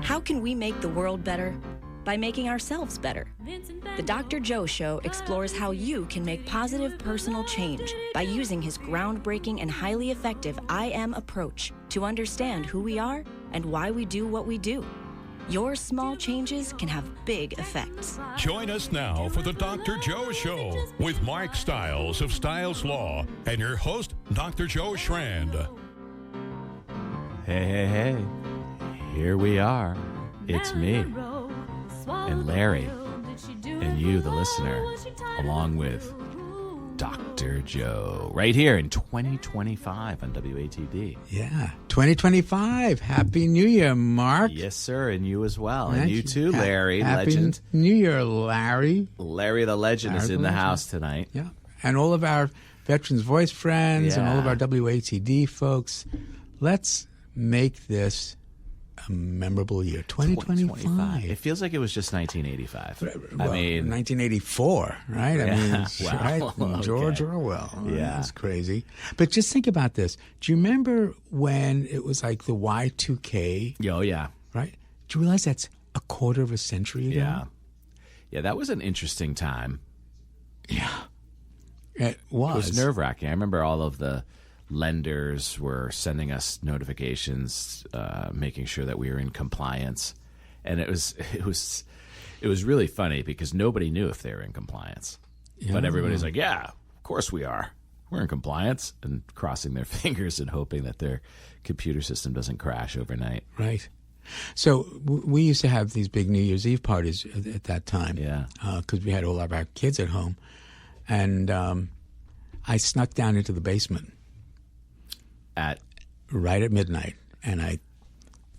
How can we make the world better? By making ourselves better. The Dr. Joe Show explores how you can make positive personal change by using his groundbreaking and highly effective I Am approach to understand who we are and why we do what we do. Your small changes can have big effects. Join us now for the Dr. Joe Show with Mark Stiles of Stiles Law and your host, Dr. Joe Schrand. Hey. Here we are. It's me and Larry and you, the listener, along with Dr. Joe, right here in 2025 on WATD. Yeah, 2025. Happy New Year, Mark. Yes, sir, and you as well. And you too, Larry, Happy legend. New Year, Larry. Larry the legend is in the house tonight. Yeah, and all of our Veterans Voice friends and all of our WATD folks, let's make this a memorable year. 2025. It feels like it was just 1985. Well, I mean, 1984, right? Yeah. I mean, Wow. right? George Okay. Orwell. Yeah. That's crazy. But just think about this. Do you remember when it was like the Y2K, oh, yeah. right? Do you realize that's a quarter of a century ago? Yeah. Yeah, that was an interesting time. Yeah. It was. It was nerve-wracking. I remember all of the lenders were sending us notifications, making sure that we were in compliance, and it was really funny because nobody knew if they were in compliance, but everybody's like, "Yeah, of course we are. We're in compliance," and crossing their fingers and hoping that their computer system doesn't crash overnight. Right. So we used to have these big New Year's Eve parties at that time. Yeah. Because we had all of our kids at home, and I snuck down into the basement right at midnight, and I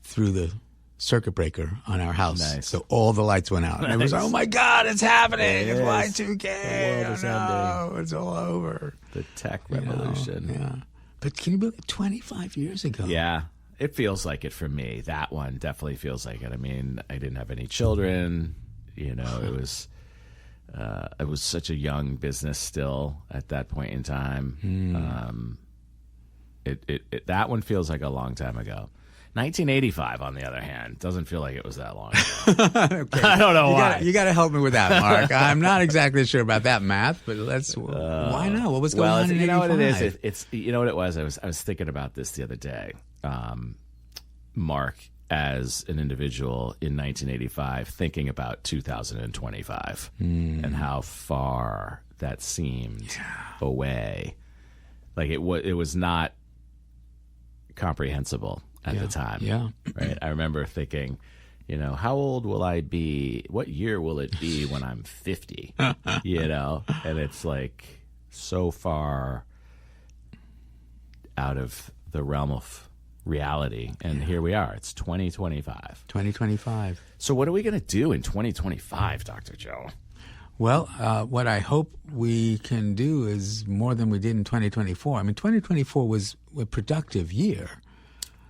threw the circuit breaker on our house. Nice. So all the lights went out. And it was, oh my God, it's happening. It's Y2K. The world is ending. It's all over. The tech revolution. Yeah. But can you believe it? 25 years ago? Yeah. It feels like it for me. That one definitely feels like it. I mean, I didn't have any children. You know, it was such a young business still at that point in time. That one feels like a long time ago. 1985, on the other hand, doesn't feel like it was that long ago. Okay. I don't know why. You got to help me with that, Mark. I'm not exactly sure about that math, but why not? What was going on in 85? You know what it is? It's you know what it was? I was thinking about this the other day. Mark, as an individual in 1985, thinking about 2025 and how far that seemed away. Like it was not comprehensible at the time. Yeah. Right. I remember thinking, you know, how old will I be? What year will it be when I'm 50? You know, and it's like so far out of the realm of reality. And here we are. It's 2025. 2025. So what are we going to do in 2025, Dr. Joe? Well, what I hope we can do is more than we did in 2024. I mean, 2024 was a productive year.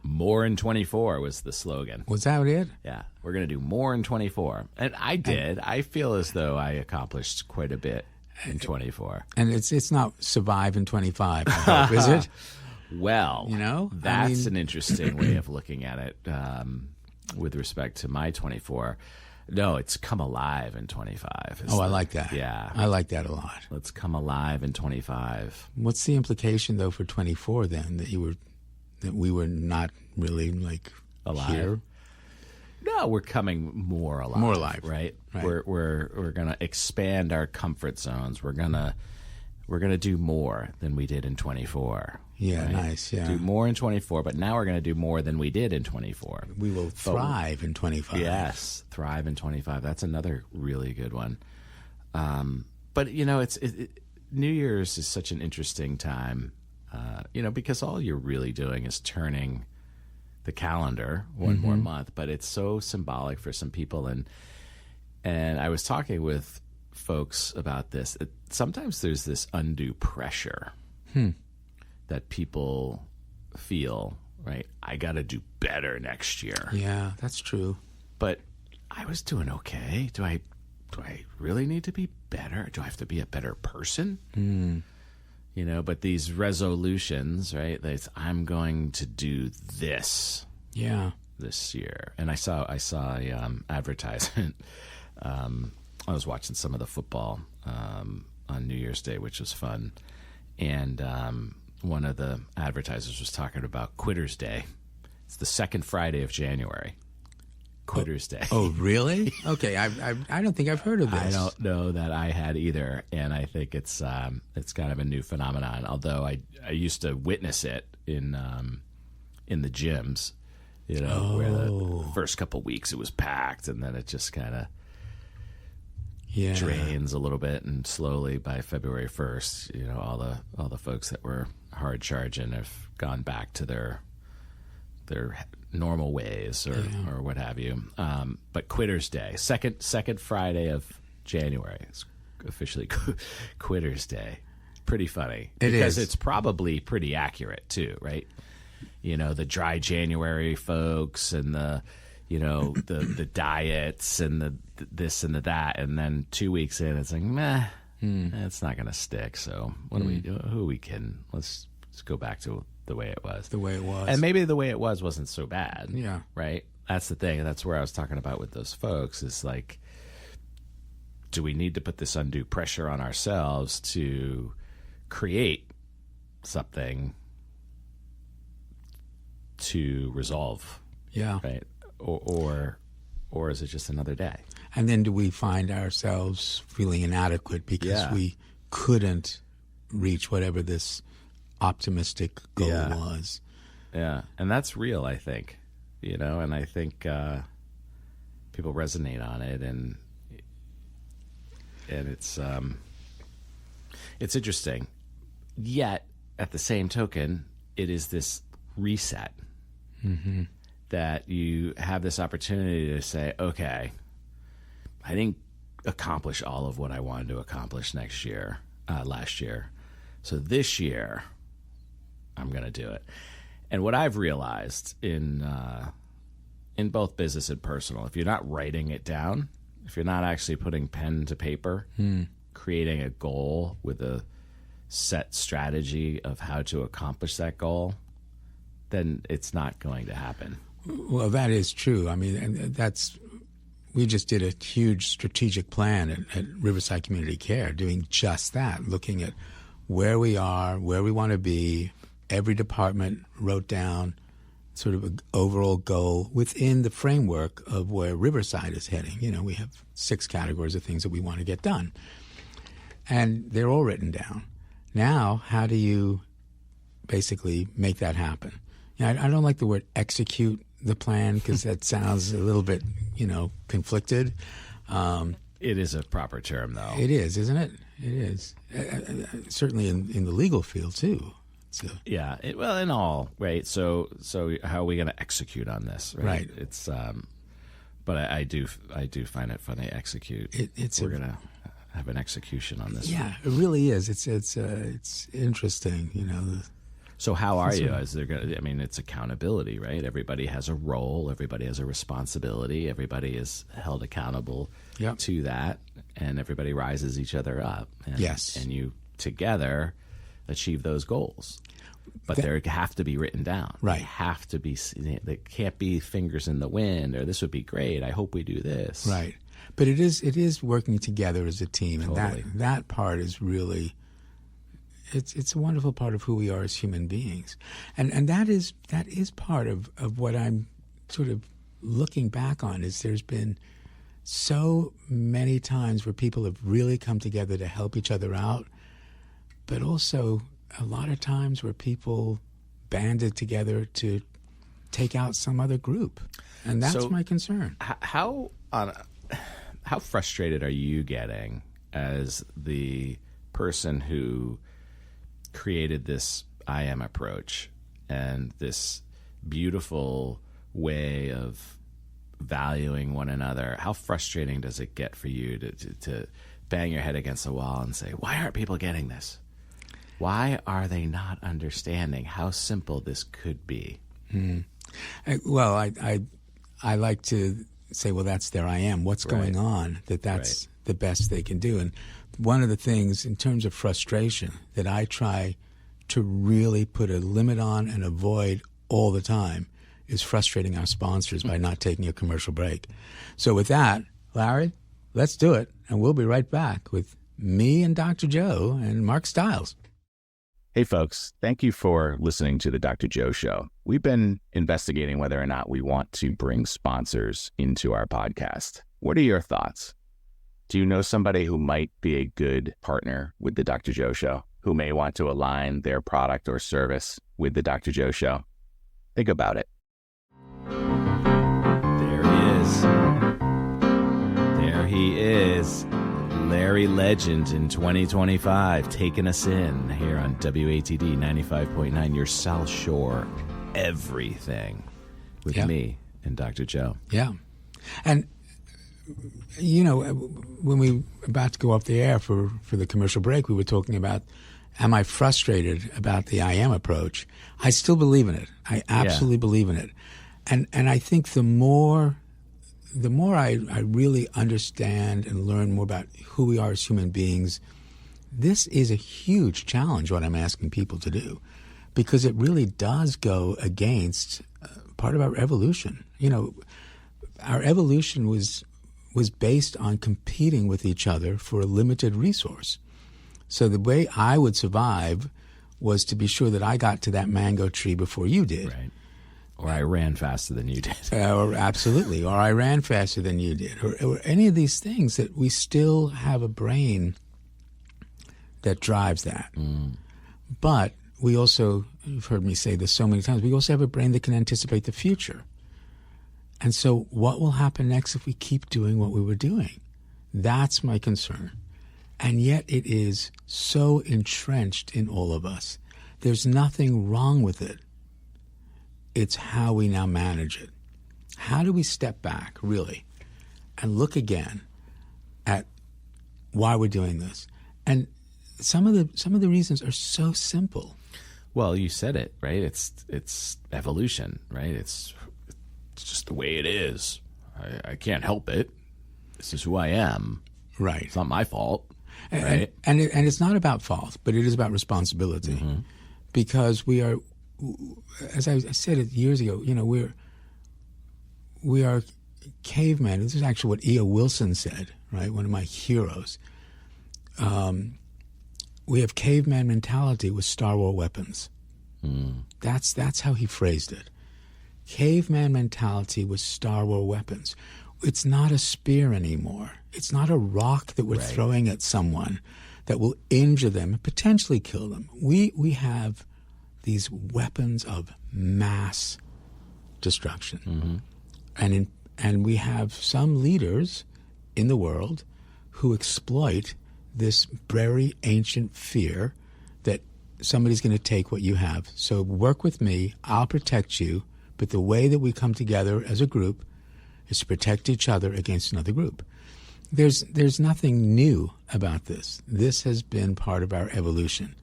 More in 24 was the slogan. Was that it? Yeah, we're going to do more in 24. And I did. I feel as though I accomplished quite a bit in 24. And it's not survive in 25, I hope, is it? Well, you know, that's an interesting way of looking at it with respect to my 24. No, it's come alive in 25. I like that. Yeah. I like that a lot. Let's come alive in 25. What's the implication, though, for 24 then, that we were not really, like, Alive? here? No, we're coming more alive. More alive. Right? Right. We're going to expand our comfort zones. We're going to do more than we did in 24. Yeah, right? nice, yeah. Do more in 24, but now we're going to do more than we did in 24. We will thrive in 25. Yes, thrive in 25. That's another really good one. But, you know, New Year's is such an interesting time, you know, because all you're really doing is turning the calendar one more month, but it's so symbolic for some people. And I was talking with folks about this. Sometimes there's this undue pressure that people feel, right? I got to do better next year. Yeah, that's true. But I was doing okay. Do I really need to be better? Do I have to be a better person? You know, but these resolutions, right? I'm going to do this. Yeah. this year. And I saw a advertisement. I was watching some of the football on New Year's Day, which was fun. And one of the advertisers was talking about Quitter's Day. It's the second Friday of January. Quitter's Day. Oh, really? Okay, I don't think I've heard of this. I don't know that I had either, and I think it's kind of a new phenomenon. Although I used to witness it in the gyms, where the first couple weeks it was packed, and then it just kind of drains a little bit, and slowly by February 1st, all the folks that were hard charging have gone back to their normal ways or what have you. But Quitter's Day, second Friday of January, it's officially Quitter's Day. Pretty funny. Because it's probably pretty accurate too, right? The dry January folks and the diets and the this and the that, and then 2 weeks in, it's like, meh, it's not going to stick. So what do we do? Who are we kidding? Let's go back to the way it was. The way it was. And maybe the way it was wasn't so bad. Yeah. Right? That's the thing. That's where I was talking about with those folks is like, do we need to put this undue pressure on ourselves to create something to resolve? Yeah. Right? Or is it just another day? And then do we find ourselves feeling inadequate because we couldn't reach whatever this optimistic goal was? Yeah, and that's real, I think. And I think people resonate on it, and it's interesting. Yet, at the same token, it is this reset that you have this opportunity to say, okay, I didn't accomplish all of what I wanted to accomplish last year. So this year, I'm going to do it. And what I've realized in both business and personal, if you're not writing it down, if you're not actually putting pen to paper, creating a goal with a set strategy of how to accomplish that goal, then it's not going to happen. Well, that is true. I mean, and we just did a huge strategic plan at Riverside Community Care, doing just that, looking at where we are, where we want to be. Every department wrote down sort of an overall goal within the framework of where Riverside is heading. We have 6 categories of things that we want to get done. And they're all written down. Now, how do you basically make that happen? I don't like the word execute the plan because that sounds a little bit, conflicted. It is a proper term, though. It is, isn't it? It is. Certainly in the legal field, too. Yeah. In all, right? So how are we going to execute on this? Right. It's, but I do find it funny. Execute. We're going to have an execution on this. Yeah, it really is. It's interesting, So how are you? It's accountability, right? Everybody has a role. Everybody has a responsibility. Everybody is held accountable to that, and everybody rises each other up. And, yes. And you together achieve those goals. But they have to be written down. Right. They have to be. They can't be fingers in the wind, or this would be great. I hope we do this. Right. But it is working together as a team, and Totally. that part is really. It's a wonderful part of who we are as human beings, and that is part of what I'm sort of looking back on. Is there's been so many times where people have really come together to help each other out, but also a lot of times where people banded together to take out some other group, and that's my concern. How frustrated are you getting as the person who created this I am approach and this beautiful way of valuing one another? How frustrating does it get for you to bang your head against the wall and say, why aren't people getting this? Why are they not understanding how simple this could be? Well, I like to say, well, that's their I am. What's going on? That's the best they can do. And one of the things in terms of frustration that I try to really put a limit on and avoid all the time is frustrating our sponsors by not taking a commercial break. So with that, Larry, let's do it, and we'll be right back with me and Dr. Joe and Mark Stiles. Hey folks, thank you for listening to the Dr. Joe Show. We've been investigating whether or not we want to bring sponsors into our podcast. What are your thoughts? Do you know somebody who might be a good partner with the Dr. Joe Show, who may want to align their product or service with the Dr. Joe Show? Think about it. There he is. There he is. Larry Legend in 2025, taking us in here on WATD 95.9, your South Shore everything with me and Dr. Joe. Yeah. And, you know, when we were about to go off the air for the commercial break, we were talking about, am I frustrated about the I am approach? I still believe in it. I absolutely believe in it. And I think the more I really understand and learn more about who we are as human beings, this is a huge challenge, what I'm asking people to do, because it really does go against part of our evolution. You know, our evolution was based on competing with each other for a limited resource. So the way I would survive was to be sure that I got to that mango tree before you did. Right. Or I ran faster than you did. Absolutely. Or I ran faster than you did. Or any of these things that we still have a brain that drives that. But we also, you've heard me say this so many times, we also have a brain that can anticipate the future. And so what will happen next if we keep doing what we were doing? That's my concern. And yet it is so entrenched in all of us. There's nothing wrong with it. It's how we now manage it. How do we step back, really, and look again at why we're doing this? And some of the reasons are so simple. Well, you said it, right? It's evolution, right? It's just the way it is. I can't help it. This is who I am. Right. It's not my fault. Right. And it's not about fault, but it is about responsibility. Mm-hmm. Because we are, as I said it years ago, you know, we are cavemen. This is actually what E.O. Wilson said, right? One of my heroes. We have caveman mentality with Star Wars weapons. That's how he phrased it. Caveman mentality with Star Wars weapons. It's not a spear anymore. It's not a rock that we're throwing at someone that will injure them and potentially kill them. We have these weapons of mass destruction. Mm-hmm. And we have some leaders in the world who exploit this very ancient fear that somebody's going to take what you have. So work with me, I'll protect you, but the way that we come together as a group is to protect each other against another group. There's nothing new about this. This has been part of our evolution.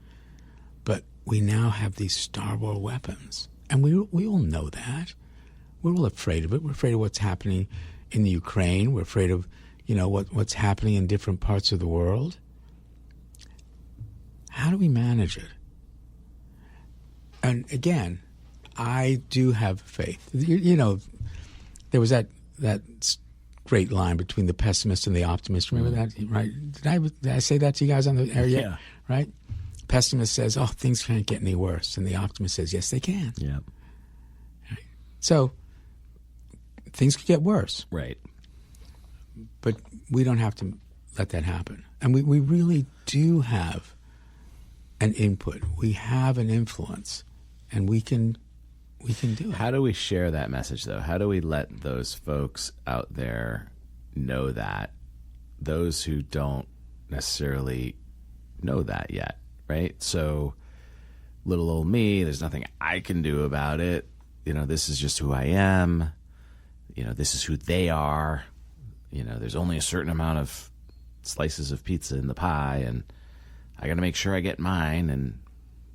But we now have these Star Wars weapons. And we all know that. We're all afraid of it. We're afraid of what's happening in the Ukraine. We're afraid of, you know, what's happening in different parts of the world. How do we manage it? And again, I do have faith. You know, there was that great line between the pessimist and the optimist. Remember that, right? Did I say that to you guys on the air yet? Yeah. Right? Pessimist says, "Oh, things can't get any worse," and the optimist says, "Yes, they can." Yeah. Right. So things could get worse, right? But we don't have to let that happen, and we really do have an input. We have an influence, and we can do it. How do we share that message, though? How do we let those folks out there know that, those who don't necessarily know that yet, right? So little old me, there's nothing I can do about it. You know, this is just who I am. You know, this is who they are. You know, there's only a certain amount of slices of pizza in the pie, and I got to make sure I get mine, and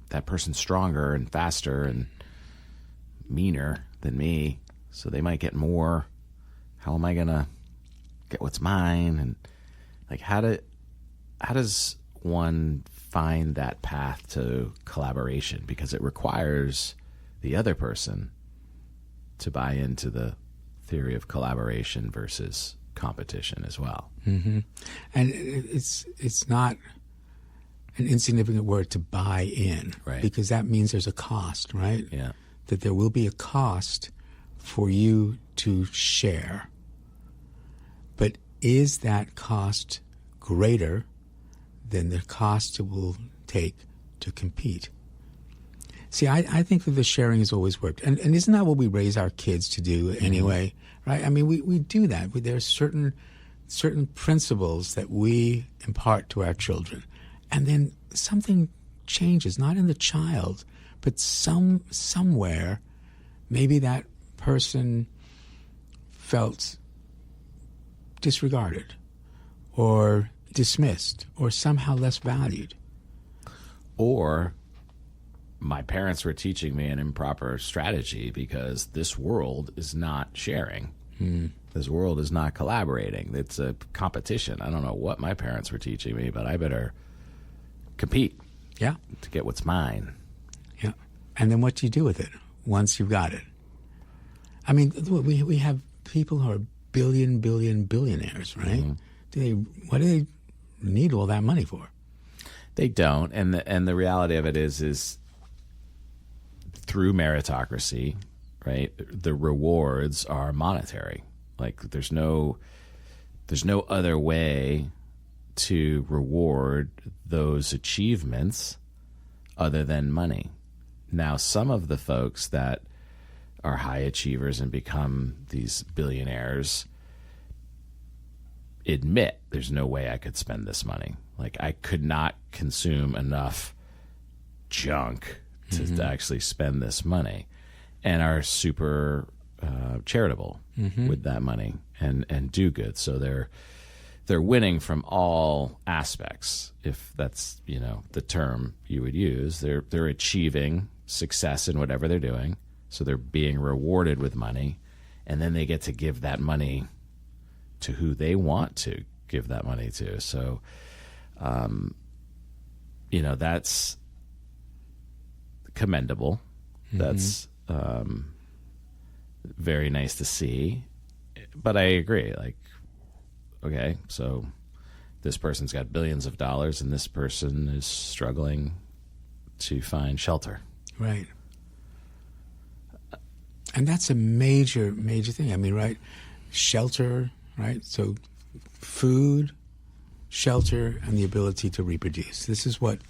that person's stronger and faster and meaner than me, so they might get more. How am I gonna get what's mine? And like, how does one find that path to collaboration? Because it requires the other person to buy into the theory of collaboration versus competition as well. Mm-hmm. And it's not an insignificant word to buy in, right? Because that means there's a cost, right? Yeah. That there will be a cost for you to share. But is that cost greater than the cost it will take to compete? See, I think that the sharing has always worked. And isn't that what we raise our kids to do anyway, right? I mean, we do that. There are certain principles that we impart to our children. And then something changes, not in the child, but somewhere, maybe that person felt disregarded or dismissed or somehow less valued. Or my parents were teaching me an improper strategy because this world is not sharing. This world is not collaborating. It's a competition. I don't know what my parents were teaching me, but I better compete to get what's mine. Yeah. And then what do you do with it once you've got it? I mean, we have people who are billionaires, right? What do they need all that money for? They don't. And the reality of it is through meritocracy, right? The rewards are monetary. Like there's no other way to reward those achievements other than money. Now, some of the folks that are high achievers and become these billionaires admit there's no way I could spend this money. Like I could not consume enough junk to actually spend this money, and are super charitable with that money and do good. So they're winning from all aspects, if that's the term you would use. They're achieving success in whatever they're doing, so they're being rewarded with money, and then they get to give that money to who they want to give that money to. So that's commendable. That's very nice to see. But I agree, like, okay, so this person's got billions of dollars and this person is struggling to find shelter. Right. And that's a major, major thing. I mean, right? Shelter, right? So food, shelter, and the ability to reproduce. This is what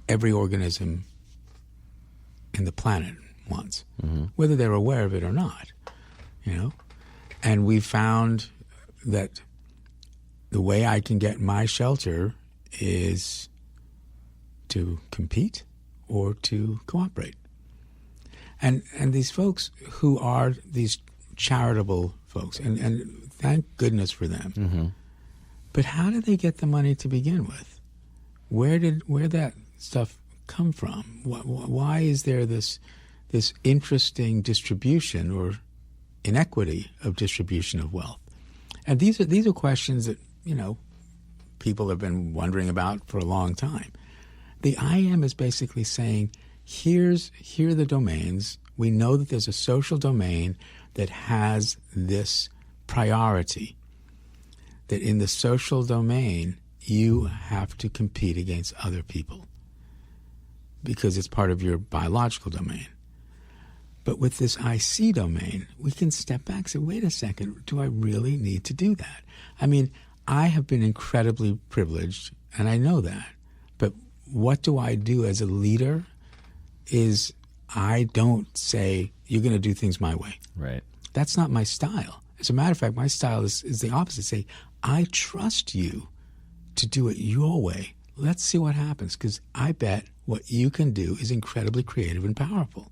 every organism in the planet wants, whether they're aware of it or not, And we found that the way I can get my shelter is to compete or to cooperate. And these folks who are these charitable folks, and thank goodness for them. But how did they get the money to begin with? Where that stuff come from? Why is there this interesting distribution or inequity of distribution of wealth? And these are questions that people have been wondering about for a long time. The IM is basically saying, here are the domains. We know that there's a social domain that has this priority, that in the social domain you have to compete against other people because it's part of your biological domain. But with this IC domain, we can step back and say, wait a second, do I really need to do that? I mean, I have been incredibly privileged, and I know that. But what do I do as a leader is I don't say, you're going to do things my way. Right. That's not my style. As a matter of fact, my style is the opposite. Say, I trust you to do it your way. Let's see what happens, because I bet what you can do is incredibly creative and powerful.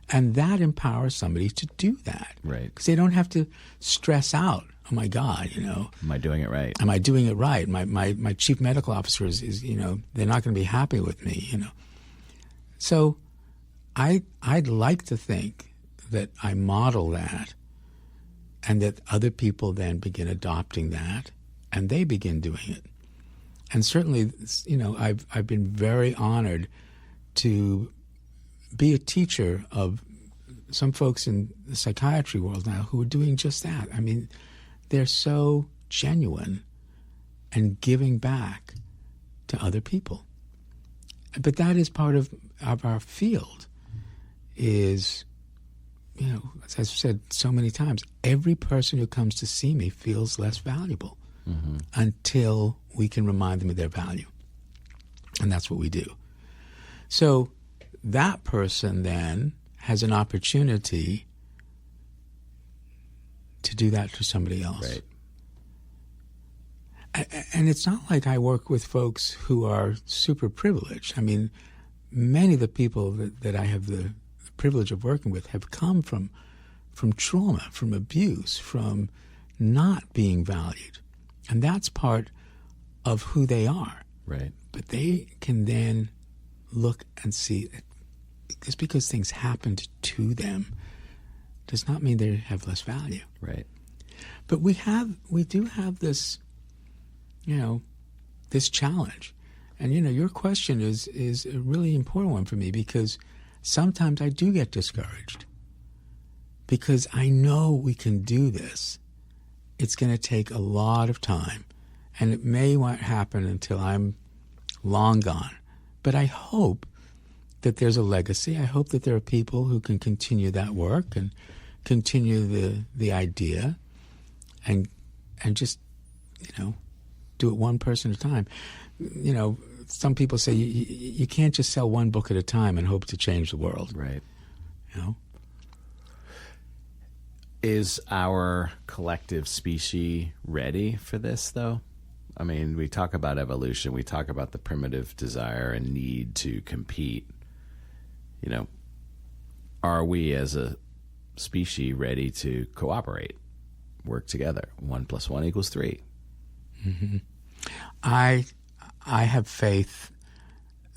And that empowers somebody to do that. Right. Because they don't have to stress out, oh my God, Am I doing it right? Am I doing it right? My chief medical officer is they're not going to be happy with me, So I'd like to think that I model that and that other people then begin adopting that and they begin doing it. And certainly, I've been very honored to be a teacher of some folks in the psychiatry world now who are doing just that. I mean, they're so genuine and giving back to other people. But that is part of our field is, as I've said so many times, every person who comes to see me feels less valuable until we can remind them of their value. And that's what we do. So that person then has an opportunity to do that to somebody else. Right. And it's not like I work with folks who are super privileged. I mean, many of the people that I have the privilege of working with have come from trauma, from abuse, from not being valued. And that's part of who they are. Right. But they can then look and see that just because things happened to them does not mean they have less value. Right. But we do have this, this challenge. And, your question is a really important one for me because sometimes I do get discouraged because I know we can do this. It's going to take a lot of time, and it may not happen until I'm long gone. But I hope that there's a legacy. I hope that there are people who can continue that work and continue the idea and just, do it one person at a time. Some people say you can't just sell one book at a time and hope to change the world. Right. Is our collective species ready for this, though? I mean, we talk about evolution. We talk about the primitive desire and need to compete. Are we as a species ready to cooperate, work together? 1 + 1 = 3. Mm-hmm. I have faith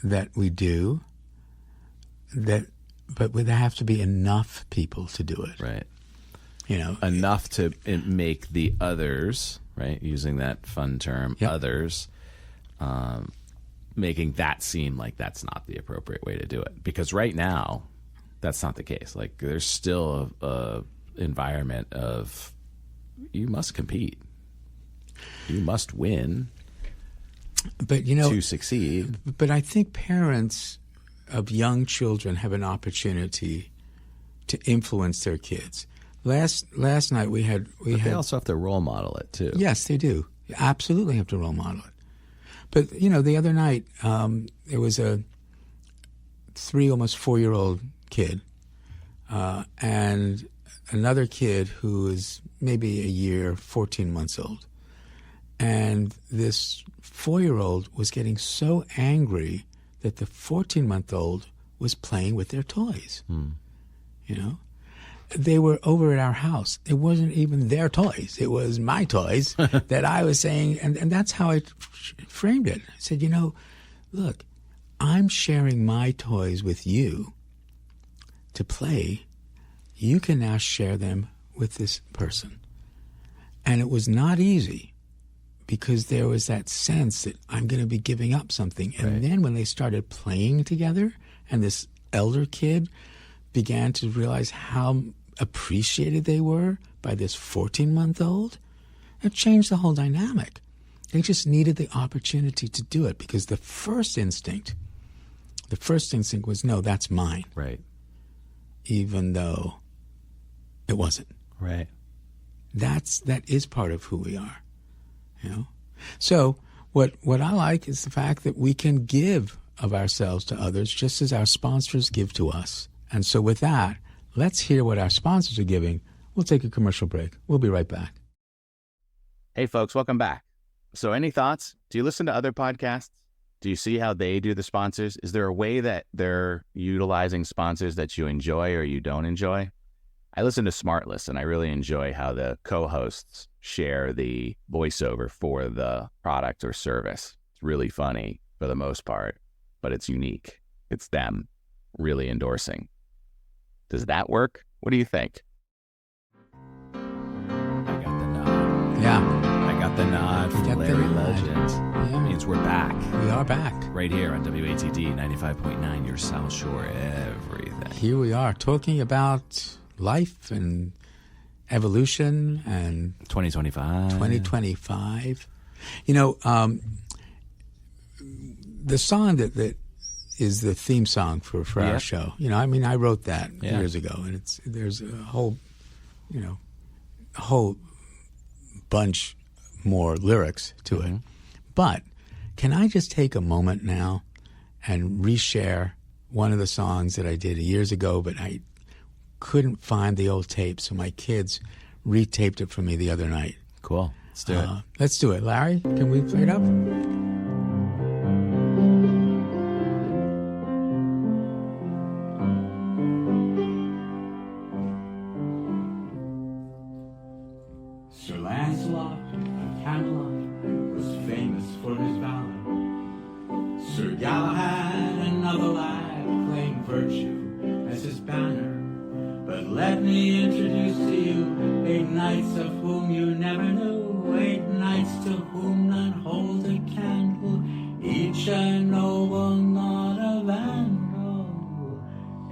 that we do. But there have to be enough people to do it. Right. Enough to make the others, right, using that fun term, yep. others, making that seem like that's not the appropriate way to do it. Because right now, that's not the case. Like, there's still a environment of you must compete. You must win to succeed. But I think parents of young children have an opportunity to influence their kids. Last night we had. They also have to role model it too. Yes, they do. You absolutely have to role model it. But the other night there was a 3, almost 4-year-old kid, and another kid who is maybe a year, 14 months old, and this 4-year-old was getting so angry that the 14-month-old was playing with their toys. They were over at our house. It wasn't even their toys. It was my toys that I was saying, and that's how I framed it. I said, look, I'm sharing my toys with you to play. You can now share them with this person. And it was not easy because there was that sense that I'm going to be giving up something. And right. Then when they started playing together and this elder kid began to realize how appreciated they were by this 14-month-old, it changed the whole dynamic. They just needed the opportunity to do it because the first instinct was, no, that's mine. Right. Even though it wasn't. Right. That is part of who we are. So what I like is the fact that we can give of ourselves to others just as our sponsors give to us. And so with that, let's hear what our sponsors are giving. We'll take a commercial break. We'll be right back. Hey, folks, welcome back. So any thoughts? Do you listen to other podcasts? Do you see how they do the sponsors? Is there a way that they're utilizing sponsors that you enjoy or you don't enjoy? I listen to SmartLess, and I really enjoy how the co-hosts share the voiceover for the product or service. It's really funny for the most part, but it's unique. It's them really endorsing. Does that work? What do you think? I got the nod. Yeah. I got got the nod from Larry Legend. Yeah. That means we're back. We are back. Right here on WATD 95.9, your South Shore everything. Here we are talking about life and evolution and 2025. You know, the song that is the theme song for our show. You know, I mean, I wrote that years ago, and there's a whole bunch more lyrics to it. But can I just take a moment now and reshare one of the songs that I did years ago, but I couldn't find the old tape, so my kids retaped it for me the other night. Cool. Let's do it. Let's do it. Larry, can we play it up? Sir Lancelot of Camelot was famous for his valor. Sir Galahad, another lad, claimed virtue as his banner. But let me introduce to you 8 knights of whom you never knew, 8 knights to whom none hold a candle, each a noble, not a vandal.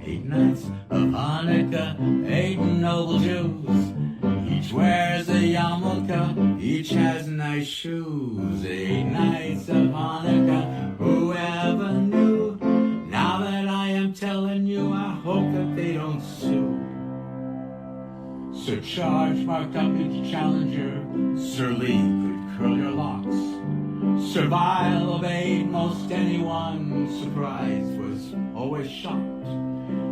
8 knights of Hanukkah, 8 noble Jews. Each wears a yarmulke, each has nice shoes. 8 knights of Hanukkah, whoever knew? Now that I am telling you, I hope that they don't sue. Sir Charge marked up each challenger, Sir Lee could curl your locks. Sir Vile obeyed most anyone, surprised was always shocked.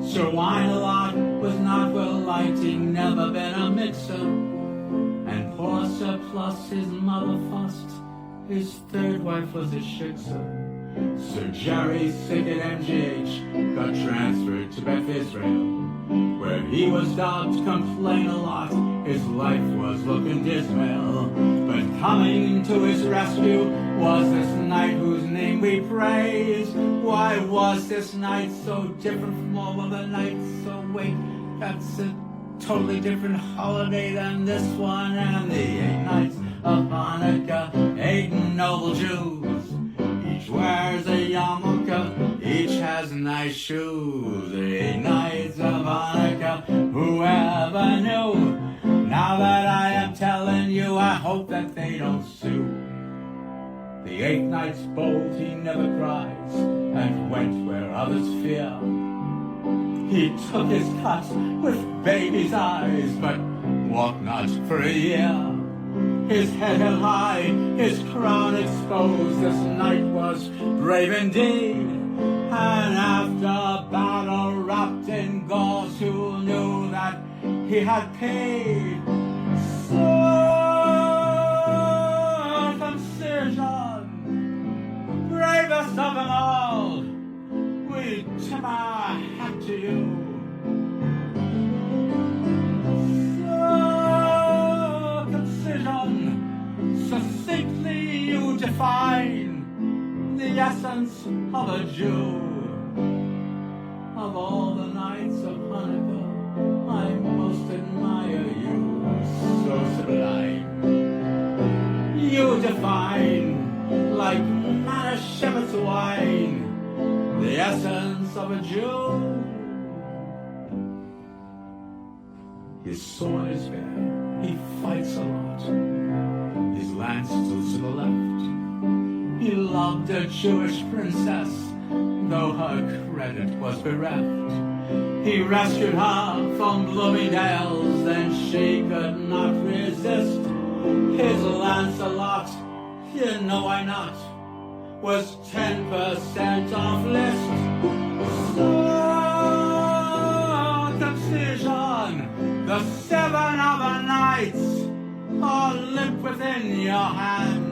Sir Wine-a-Lot was not well lighting, never been a mixer. And poor Sir Plus, his mother fussed, his 3rd wife was a shixer. Sir Jerry, sick at MGH, got transferred to Beth Israel, where he was dubbed Complain a Lot. His life was looking dismal, but coming to his rescue was this knight whose name we praise. Why was this knight so different from all other knights? So wait, that's a totally different holiday than this one. And the 8 knights of Hanukkah, 8 noble Jews. Each wears a yarmulke, each has nice shoes. 8 knights of Hanukkah, whoever knew? Now that I am telling you, I hope that they don't sue. The 8 knights bold, he never cries, and went where others fear. He took his cut with baby's eyes, but walked not for a year. His head held high, his crown exposed, this knight was brave indeed. And after battle wrapped in gauze, who knew that he had paid? Circumcision, bravest of them all, we tip our hat to you. Succinctly you define the essence of a Jew. Of all the knights of Hanukkah, I most admire you, so sublime. You define, like Manischewitz wine, the essence of a Jew. His sword is bare, he fights a lot. His lance tilts to the left. He loved a Jewish princess, though her credit was bereft. He rescued her from Bloomingdale's, then she could not resist. His Lancelot, you know why not, was 10% off list. Circumcision, the 7 other knights are limp within your hand.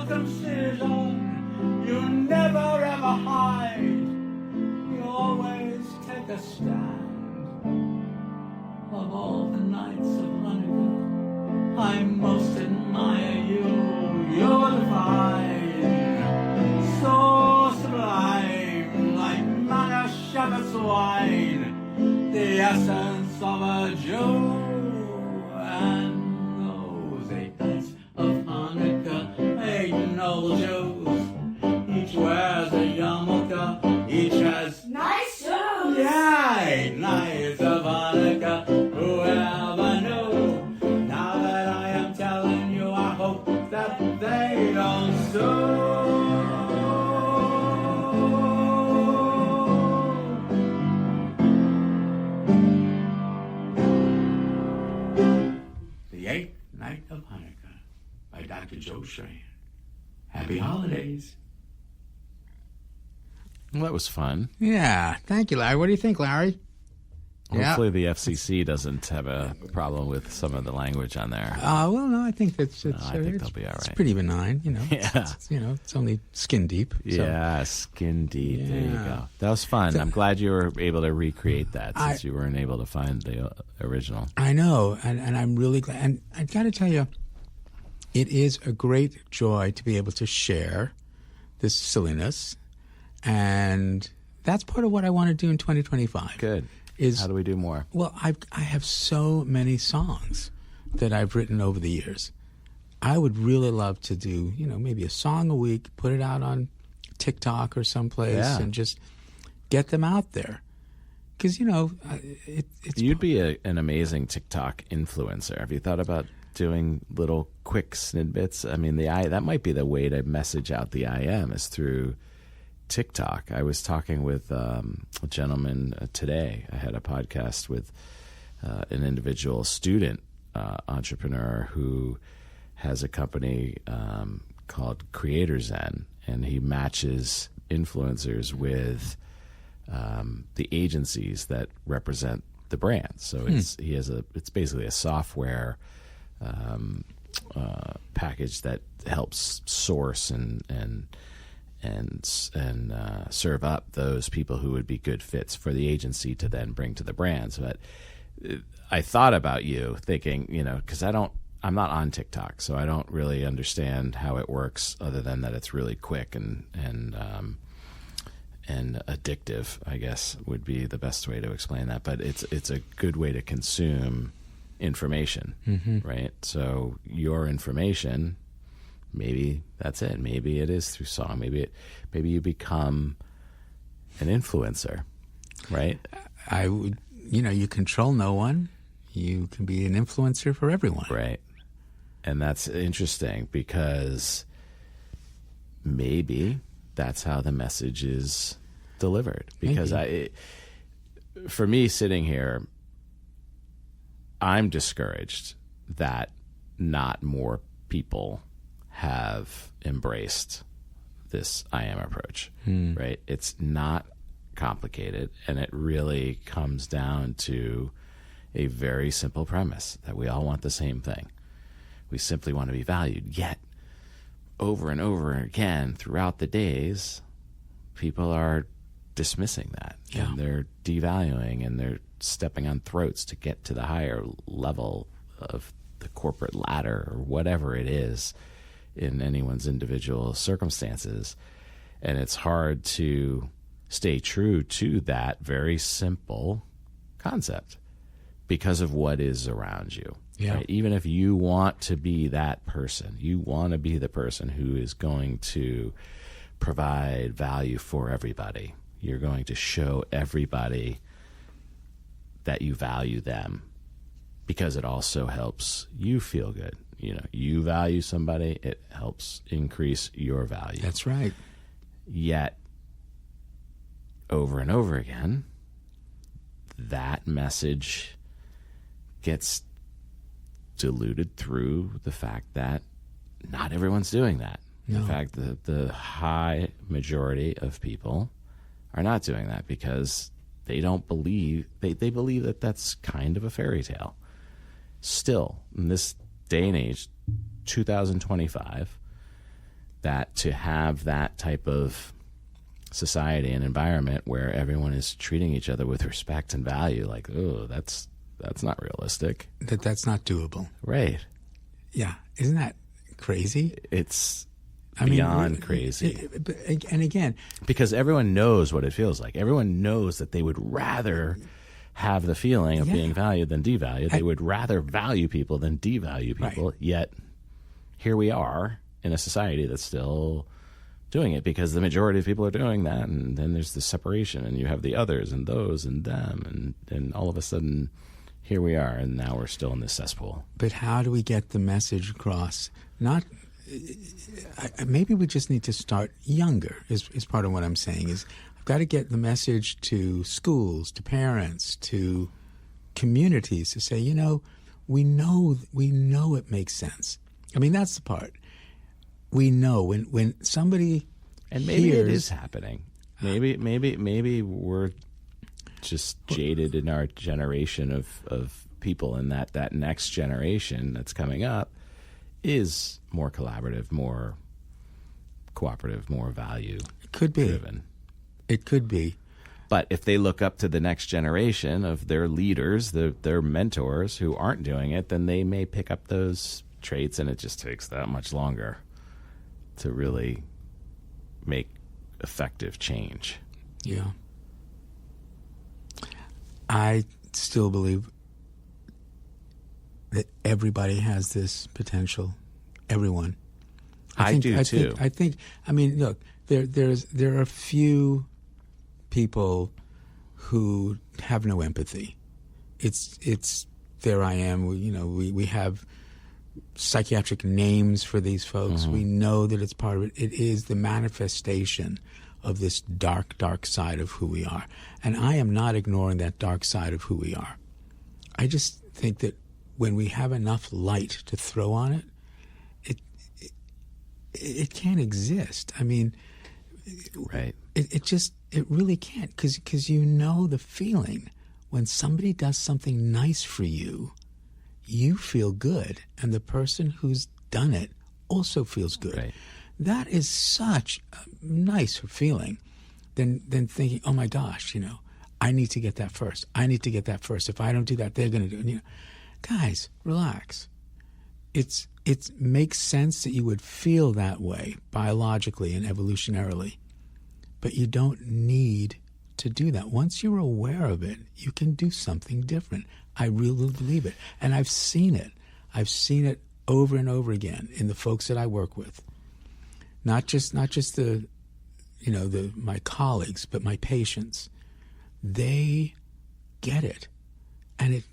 Circumcision, you never ever hide. You always take a stand. Of all the knights of Hanukkah, I most admire you. You're divine, so sublime, like Manischewitz wine, the essence of a Jew. and those 8 nights of Hanukkah, 8 noble Jews, each wears a yarmulke, each has Nice shoes! yeah, 8 nights of Hanukkah. Whoever knew? Now that I am telling you, I hope that they don't sue. The 8th Night of Hanukkah by Dr. Joe Schramm. Happy holidays. Well, that was fun. Yeah, thank you, Larry. What do you think, Larry? Hopefully the FCC doesn't have a problem with some of the language on there. Well, no, I think that's I think they'll be all It's right. pretty benign, you know. Yeah. It's only skin deep. So. Yeah, skin deep. There you Yeah. go. That was fun. I'm glad you were able to recreate that since I- you weren't able to find the original. I know, and I'm really glad. And I got to tell you, it is a great joy to be able to share this silliness, and that's part of what I want to do in 2025. Good. Is How do we do more? Well, I have so many songs that I've written over the years. I would really love to do, maybe a song a week, put it out on TikTok or someplace, Yeah. and just get them out there. Because, it's... You'd be an amazing TikTok influencer. Have you thought about doing little quick snippets? I mean, that might be the way to message out the IM is through TikTok. I was talking with a gentleman today. I had a podcast with an individual student entrepreneur who has a company called Creator Zen, and he matches influencers with the agencies that represent the brand. So it's basically a software package that helps source and serve up those people who would be good fits for the agency to then bring to the brands. But I thought about you thinking, because I'm not on TikTok, so I don't really understand how it works other than that it's really quick and addictive, I guess would be the best way to explain that. But it's a good way to consume information, right? So your information, maybe that's it. Maybe it is through song. Maybe you become an influencer, right? I would, you control no one. You can be an influencer for everyone. Right. And that's interesting because maybe that's how the message is delivered. Because for me sitting here, I'm discouraged that not more people have embraced this IM approach, right? It's not complicated, and it really comes down to a very simple premise that we all want the same thing. We simply want to be valued. Yet, over and over again throughout the days, people are dismissing that. Yeah. And they're devaluing, and they're stepping on throats to get to the higher level of the corporate ladder or whatever it is in anyone's individual circumstances. And it's hard to stay true to that very simple concept because of what is around you. Yeah. Right? Even if you want to be that person, you want to be the person who is going to provide value for everybody. You're going to show everybody that you value them because it also helps you feel good. You value somebody, it helps increase your value. That's right. Yet, over and over again, that message gets diluted through the fact that not everyone's doing that. No. In fact, the high majority of people are not doing that because they don't believe, they believe that that's kind of a fairy tale. Still, in this day and age, 2025, that to have that type of society and environment where everyone is treating each other with respect and value, like, oh, that's not realistic. That's not doable. Right. Yeah. Isn't that crazy? It's beyond crazy. And again, because everyone knows what it feels like. Everyone knows that they would rather have the feeling of Yeah. being valued than devalued. They would rather value people than devalue people. Right. Yet here we are in a society that's still doing it because the majority of people are doing that. And then there's the separation, and you have the others and those and them. And all of a sudden, here we are, and now we're still in this cesspool. But how do we get the message across? Maybe we just need to start younger, is part of what I'm saying. Is I've got to get the message to schools, to parents, to communities to say, we know it makes sense. I mean, that's the part. We know when somebody And maybe hears, it is happening. Maybe we're just jaded in our generation of people, and that next generation that's coming up is more collaborative, more cooperative, more value could be. driven. It could be. But if they look up to the next generation of their leaders, their mentors who aren't doing it, then they may pick up those traits, and it just takes that much longer to really make effective change. Yeah. I still believe that everybody has this potential. Everyone. I do too. I think. I mean, look. There are a few people who have no empathy. It's there I am. We have psychiatric names for these folks. Mm-hmm. We know that it's part of it. It is the manifestation of this dark, dark side of who we are. And I am not ignoring that dark side of who we are. I just think that when we have enough light to throw on it, it can't exist. I mean, Right. It really can't, because you know the feeling when somebody does something nice for you, you feel good, and the person who's done it also feels good. Right. That is such a nice feeling than thinking, oh my gosh, I need to get that first. I need to get that first. If I don't do that, they're going to do it. Guys, relax. It makes sense that you would feel that way biologically and evolutionarily, but you don't need to do that. Once you're aware of it, you can do something different. I really believe it, and I've seen it. I've seen it over and over again in the folks that I work with. Not just the my colleagues, but my patients. They get it, and it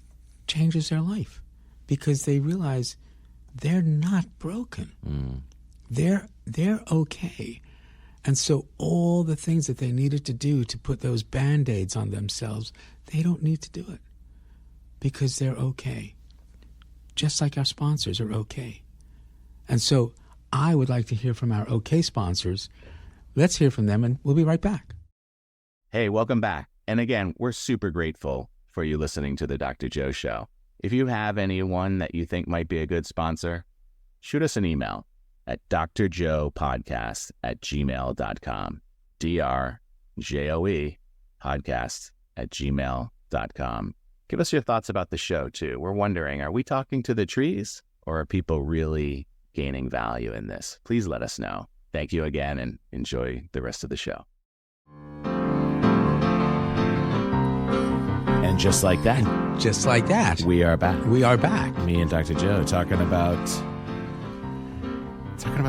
changes their life because they realize they're not broken. They're okay. And so all the things that they needed to do to put those Band-Aids on themselves, they don't need to do it because they're okay. Just like our sponsors are okay. And so I would like to hear from our okay sponsors. Let's hear from them, and we'll be right back. Hey, welcome back. And again, we're super grateful for you listening to the Dr. Joe Show. If you have anyone that you think might be a good sponsor, shoot us an email at drjoepodcast@gmail.com. DRJOE podcast@gmail.com. Give us your thoughts about the show, too. We're wondering, are we talking to the trees, or are people really gaining value in this? Please let us know. Thank you again, and enjoy the rest of the show. And just like that, we are back. We are back. Me and Dr. Joe talking about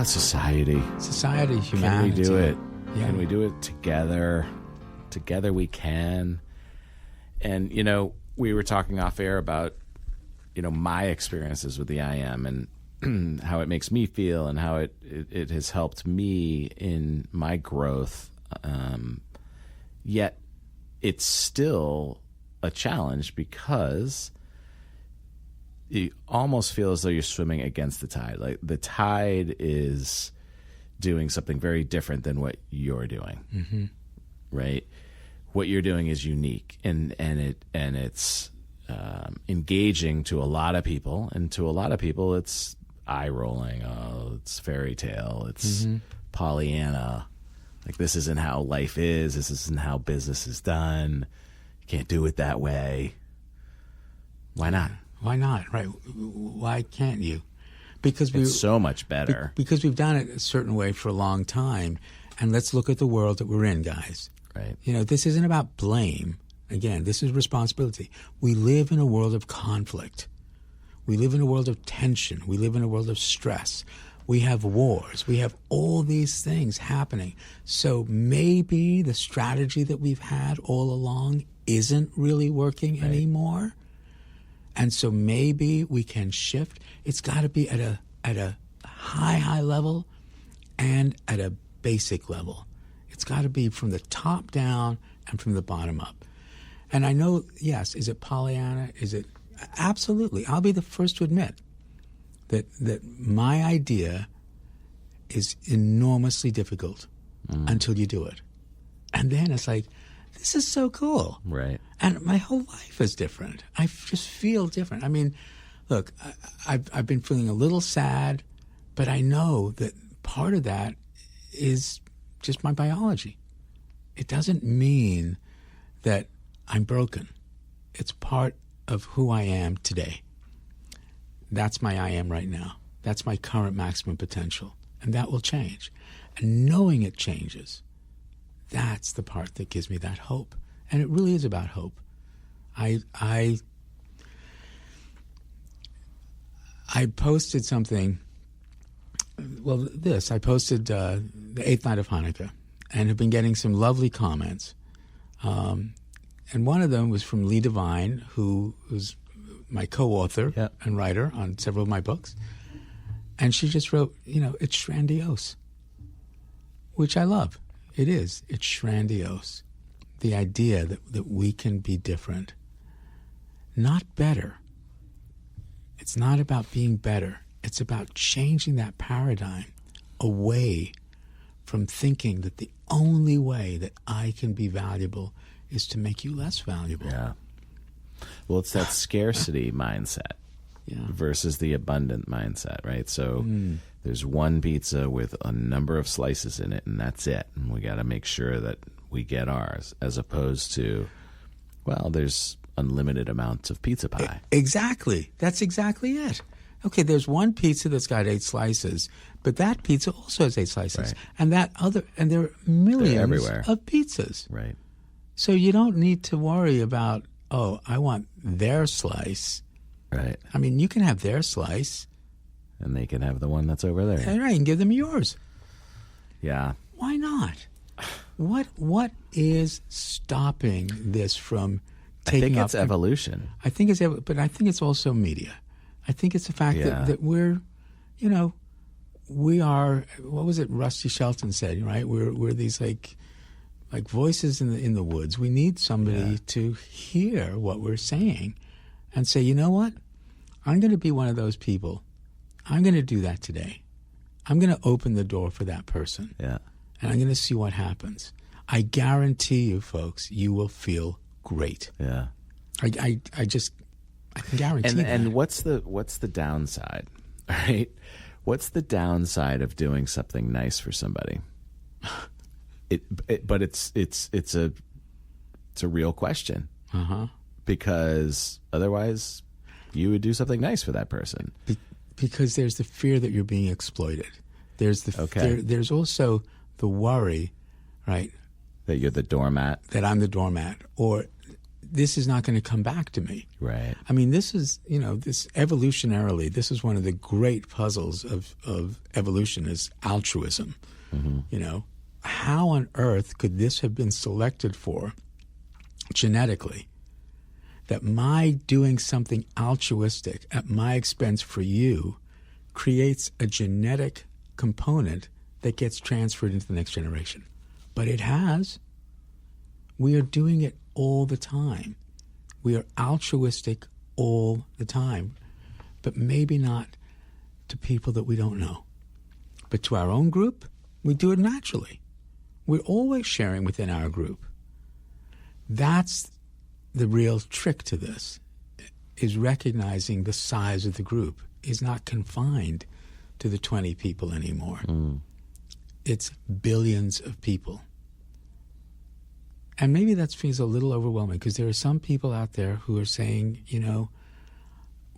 society. Society, humanity. Can we do it? Yeah. Can we do it together? Together we can. And, we were talking off air about, my experiences with the IM and how it makes me feel and how it has helped me in my growth. Yet it's still a challenge because you almost feel as though you're swimming against the tide. Like the tide is doing something very different than what you're doing. Mm-hmm. Right? What you're doing is unique, and it's engaging to a lot of people, and to a lot of people it's eye rolling. Oh, it's fairy tale. It's Pollyanna. Like, this isn't how life is. This isn't how business is done. You can't do it that way. Why not? Why not? Right? Why can't you? Because it's so much better. Because we've done it a certain way for a long time, and let's look at the world that we're in, guys. Right. This isn't about blame. Again, this is responsibility. We live in a world of conflict. We live in a world of tension. We live in a world of stress. We have wars. We have all these things happening. So maybe the strategy that we've had all along isn't really working anymore. And so maybe we can shift. It's got to be at a high level and at a basic level. It's got to be from the top down and from the bottom up. And I know, yes, is it Pollyanna? Is it? Absolutely. I'll be the first to admit that my idea is enormously difficult until you do it. And then it's like, this is so cool. Right. And my whole life is different. I just feel different. I mean, look, I've been feeling a little sad, but I know that part of that is just my biology. It doesn't mean that I'm broken. It's part of who I am today. That's my I am right now. That's my current maximum potential. And that will change. And knowing it changes, that's the part that gives me that hope. And it really is about hope. I posted something, I posted the 8th night of Hanukkah and have been getting some lovely comments. And one of them was from Lee Devine, who's my co-author and writer on several of my books. And she just wrote, it's grandiose, which I love. It is. It's grandiose. The idea that we can be different, not better. It's not about being better. It's about changing that paradigm away from thinking that the only way that I can be valuable is to make you less valuable. Yeah. Well, it's that scarcity mindset versus the abundant mindset, right? So there's one pizza with a number of slices in it, and that's it. And we got to make sure that we get ours, as opposed to, well, there's unlimited amounts of pizza pie. Exactly. That's exactly it. Okay, there's one pizza that's got 8 slices, but that pizza also has 8 slices. Right. And there are millions of pizzas. Right. So you don't need to worry about, I want their slice. Right. I mean, you can have their slice. And they can have the one that's over there. And and give them yours. Yeah. Why not? What is stopping this from taking I think up? it's evolution. But I think it's also media. I think it's the fact that we're, we are, what was it Rusty Shelton said, right? We're these like voices in the woods. We need somebody to hear what we're saying and say, you know what? I'm going to be one of those people. I'm going to do that today. I'm going to open the door for that person. Yeah. And I'm going to see what happens. I guarantee you, folks, you will feel great. Yeah. I can guarantee that. And what's the downside? Right? What's the downside of doing something nice for somebody? But it's a real question. Because otherwise you would do something nice for that person. Because there's the fear that you're being exploited. There's there's also the worry, right? That you're the doormat. That I'm the doormat, or this is not going to come back to me. Right. I mean, this is, this evolutionarily, this is one of the great puzzles of evolution is altruism. How on earth could this have been selected for genetically? That my doing something altruistic at my expense for you creates a genetic component that gets transferred into the next generation. But it has. We are doing it all the time. We are altruistic all the time, but maybe not to people that we don't know. But to our own group, we do it naturally. We're always sharing within our group. That's the real trick to this, is recognizing the size of the group is not confined to the 20 people anymore. It's billions of people. And maybe that feels a little overwhelming because there are some people out there who are saying,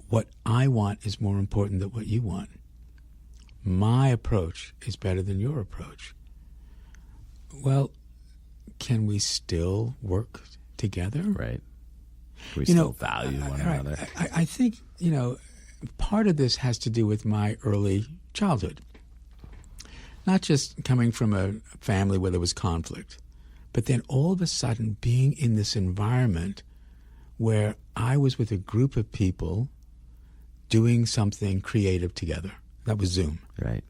what I want is more important than what you want. My approach is better than your approach. Well, can we still work together. Right. We still value one right. another. I think, part of this has to do with my early childhood. Not just coming from a family where there was conflict, but then all of a sudden being in this environment where I was with a group of people doing something creative together. That was Zoom. Right.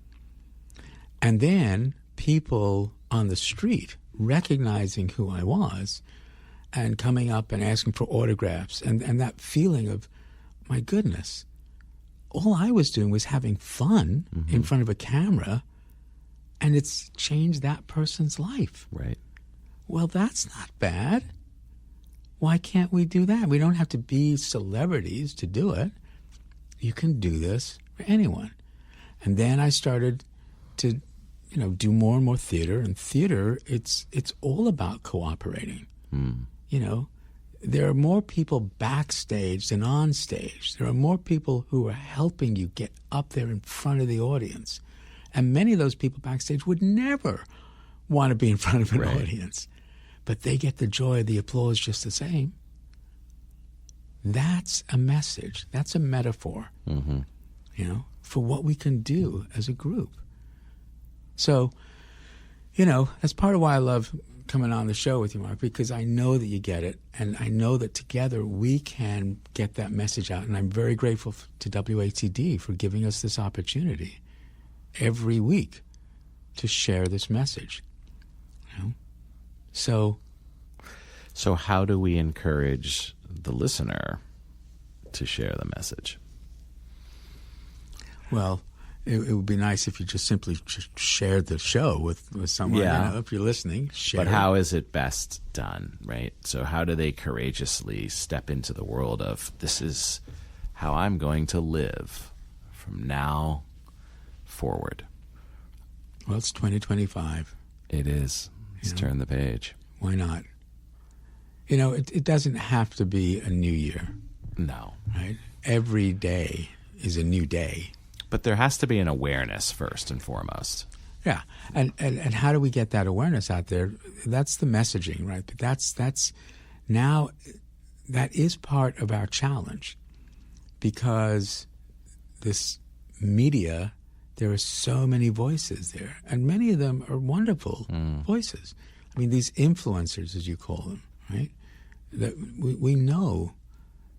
And then people on the street recognizing who I was and coming up and asking for autographs and that feeling of, my goodness, all I was doing was having fun in front of a camera, and it's changed that person's life. Right. Well, that's not bad. Why can't we do that? We don't have to be celebrities to do it. You can do this for anyone. And then I started to, do more and more theater. And theater, it's all about cooperating. There are more people backstage than on stage. There are more people who are helping you get up there in front of the audience. And many of those people backstage would never want to be in front of an audience. But they get the joy of the applause just the same. That's a message. That's a metaphor, for what we can do as a group. So, that's part of why I love coming on the show with you, Mark, because I know that you get it, and I know that together we can get that message out. And I'm very grateful to WATD for giving us this opportunity every week to share this message. So how do we encourage the listener to share the message? Well, it would be nice if you just simply shared the show with someone. Yeah. If you're listening, share. But how is it best done, right? So how do they courageously step into the world of, this is how I'm going to live from now forward? Well, it's 2025. It is. Let's turn the page. Why not? It doesn't have to be a new year. No. Right? Every day is a new day. But there has to be an awareness first and foremost. Yeah. And how do we get that awareness out there? That's the messaging, right? But that's now, that is part of our challenge, because this media, there are so many voices there, and many of them are wonderful voices. I mean, these influencers, as you call them, right? That we know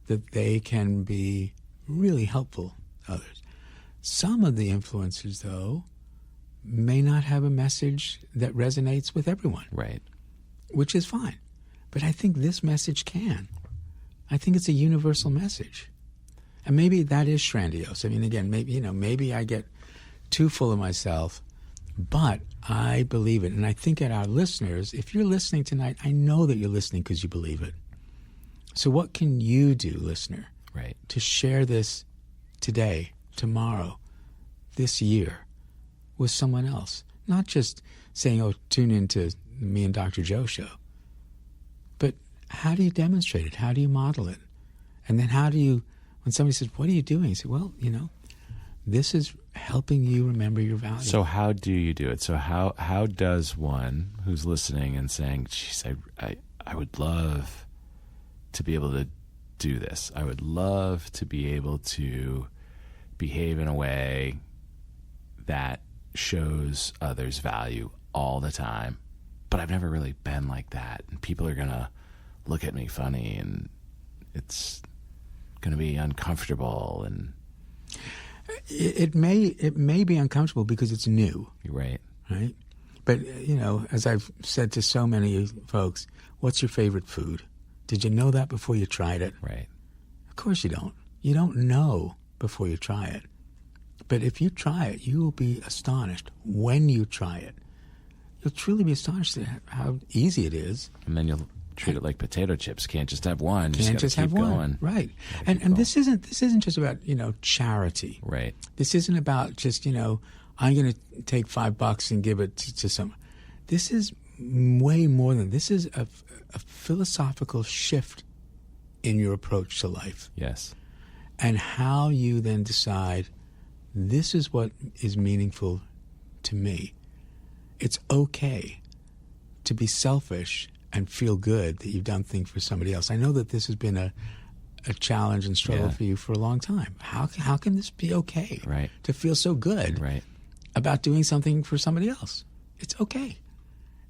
that they can be really helpful to others. Some of the influencers, though, may not have a message that resonates with everyone. Right. Which is fine. But I think this message can. I think it's a universal message. And maybe that is grandiose. I mean, again, maybe I get too full of myself, but I believe it. And I think that our listeners, if you're listening tonight, I know that you're listening because you believe it. So what can you do, listener, right, to share this today, tomorrow, this year with someone else? Not just saying, oh, tune into me and Dr. Joe show. But how do you demonstrate it? How do you model it? And then how do you, when somebody says, what are you doing? You say, well, this is helping you remember your values. So how do you do it? So how does one who's listening and saying, geez, I would love to be able to do this. I would love to be able to behave in a way that shows others value all the time, but I've never really been like that, and people are going to look at me funny, and it's going to be uncomfortable, and it may be uncomfortable because it's new. You're right. Right? But, as I've said to so many folks, what's your favorite food? Did you know that before you tried it? Right. Of course you don't. You don't know before you try it. But if you try it, you will be astonished when you try it. You'll truly be astonished at how easy it is. And then you'll treat it like potato chips. Can't just have one. Can't just have one. Going. Right. And this isn't just about, charity. Right. This isn't about just, I'm going to take $5 and give it to someone. This is way more than, this is a philosophical shift in your approach to life. Yes. And how you then decide, this is what is meaningful to me. It's okay to be selfish and feel good that you've done things for somebody else. I know that this has been a challenge and struggle for you for a long time. How can this be okay? Right. To feel so good about doing something for somebody else. It's okay.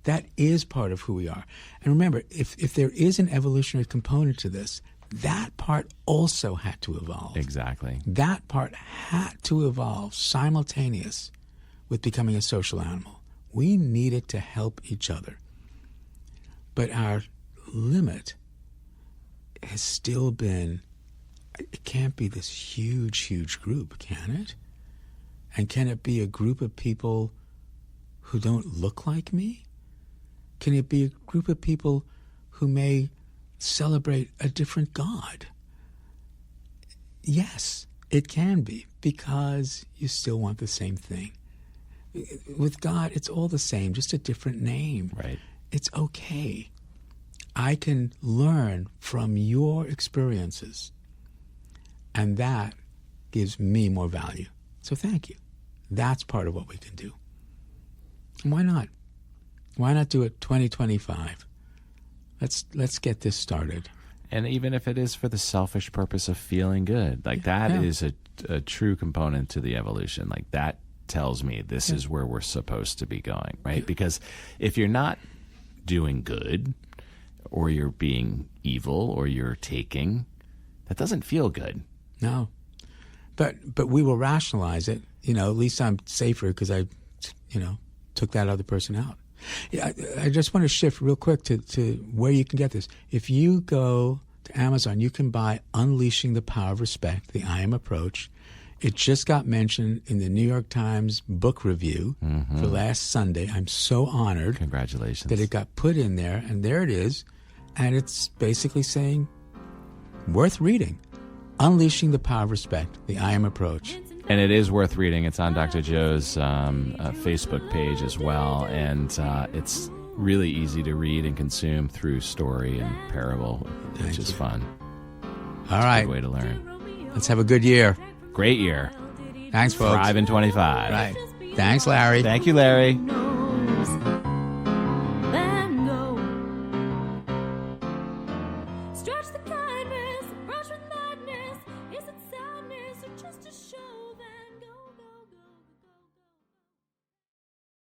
That is part of who we are. And remember, if there is an evolutionary component to this, that part also had to evolve. Exactly. That part had to evolve simultaneous with becoming a social animal. We needed to help each other. But our limit has still been, it can't be this huge, huge group, can it? And can it be a group of people who don't look like me? Can it be a group of people who may celebrate a different God? Yes, it can be, because you still want the same thing. With God, it's all the same, just a different name. Right. It's okay. I can learn from your experiences, and that gives me more value. So thank you. That's part of what we can do. And why not? Why not do it 2025? Let's get this started. And even if it is for the selfish purpose of feeling good, like that is a true component to the evolution. Like that tells me this is where we're supposed to be going, right? Because if you're not doing good, or you're being evil, or you're taking, that doesn't feel good. No. But we will rationalize it. At least I'm safer because I, took that other person out. Yeah, I just want to shift real quick to where you can get this. If you go to Amazon, you can buy Unleashing the Power of Respect, the I Am Approach. It just got mentioned in the New York Times book review for last Sunday. I'm so honored. Congratulations. That it got put in there, and there it is. And it's basically saying, worth reading. Unleashing the Power of Respect, the I Am Approach. And it is worth reading. It's on Dr. Joe's Facebook page as well. And it's really easy to read and consume through story and parable, which is fun. All right. It's a good way to learn. Let's have a good year. Great year. Thanks, folks. Thrive in 25. Right. Thanks, Larry. Thank you, Larry.